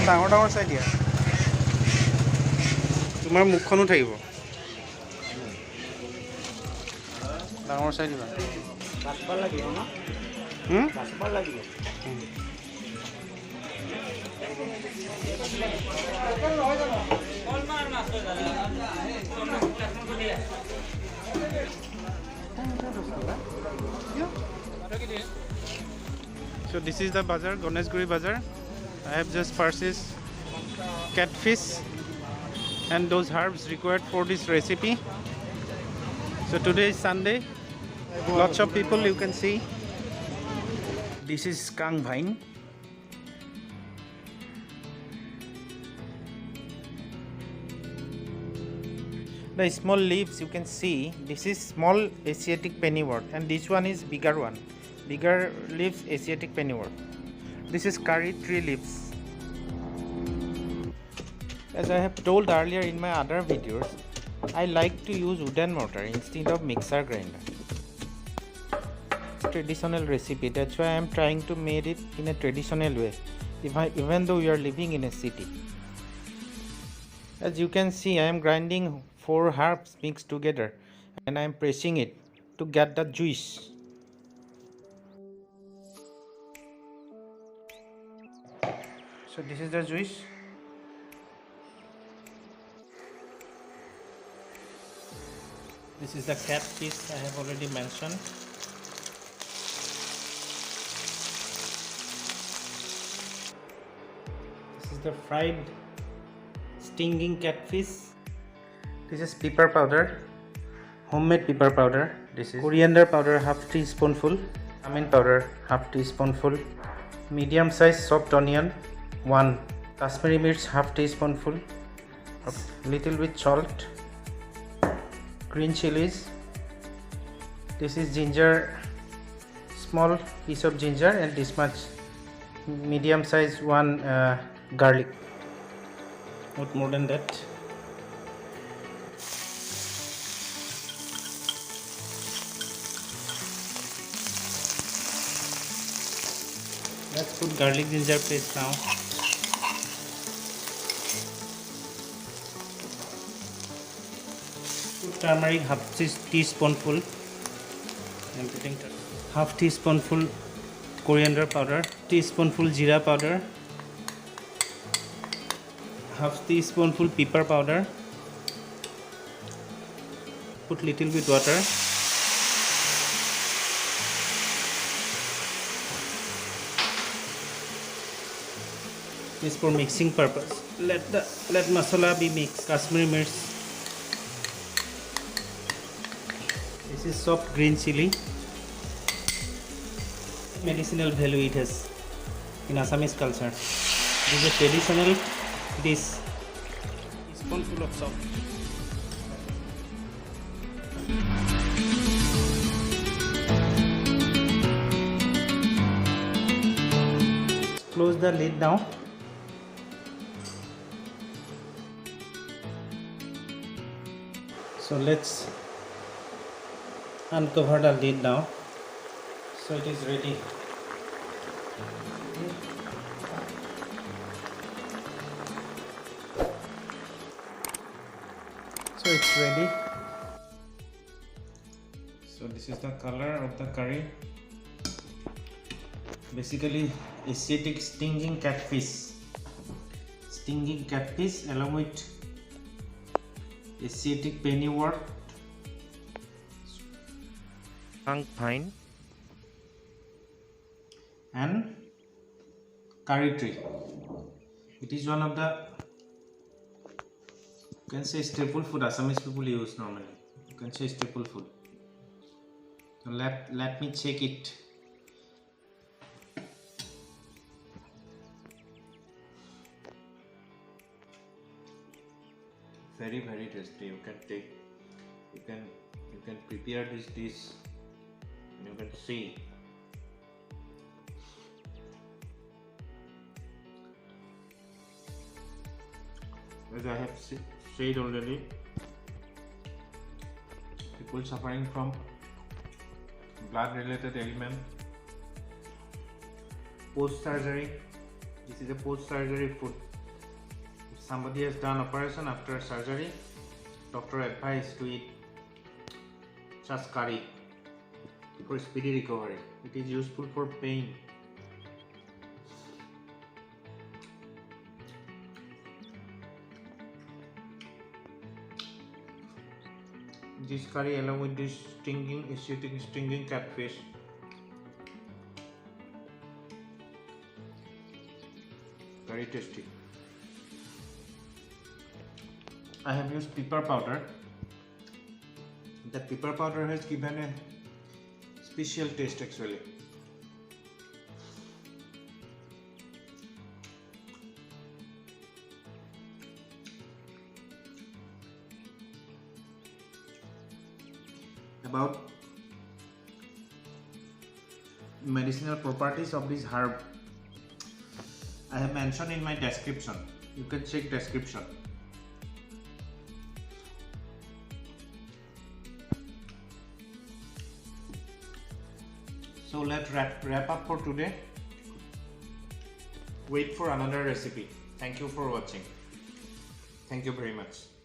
ডাঙৰ ডাঙৰ চাই দিয়া তোমাৰ মুখখনো থাকিব ডাঙৰ চাই দিবা কাটবাৰ লাগিব ন কাটবাৰ লাগিব So this is the bazaar, Ganeshguri bazaar. I have just purchased catfish and those herbs required for this recipe. So today is Sunday. Lots of people you can see. This is skunk vine. The small leaves you can see. This is small Asiatic pennywort and this one is bigger one. Bigger leaves Asiatic pennywort. This is curry tree leaves. As I have told earlier in my other videos, I like to use wooden mortar instead of mixer grinder. It's a traditional recipe, that's why I am trying to make it in a traditional way, even though we are living in a city. As you can see, I am grinding 4 herbs mixed together and I am pressing it to get the juice. So this is the juice. This is the catfish I have already mentioned. This is the fried stinging catfish. This is pepper powder, homemade pepper powder. This is coriander powder, half teaspoonful. Cumin powder, half teaspoonful. Medium size chopped onion, 1. Kashmiri mirch, half teaspoonful. Little bit salt. Green chilies. This is ginger, small piece of ginger, and this much medium size 1 garlic. Not more than that. Let's put garlic ginger paste now. Put turmeric, half teaspoonful. I'm putting half teaspoonful coriander powder, teaspoonful jeera powder, half teaspoonful pepper powder. Put little bit water. This for mixing purpose. Let masala be mixed. Kashmiri mirch. This is soft green chili. Medicinal value it has in Assamese culture. This is a traditional dish. Spoonful of salt. Close the lid now. So let's uncover the lid now. So it is ready. So it's ready. So this is the color of the curry. Basically Asiatic stinging catfish. Stinging catfish along with Asiatic pennywort, skunk vine, and curry tree. It is one of the, you can say, staple food Assamese people use normally. You can say staple food. So let me check it. Very tasty. You can prepare this dish and you can see. As I have said already, people suffering from blood related ailment, post surgery, This is a post-surgery food. If somebody has done operation after surgery, doctor advised to eat such curry for speedy recovery. It is useful for pain. This curry along with this Asiatic stinging catfish, very tasty. I have used pepper powder. The pepper powder has given a special taste actually. About medicinal properties of this herb, I have mentioned in my description. You can check description. So let's wrap up for today. Wait for another recipe. Thank you for watching. Thank you very much.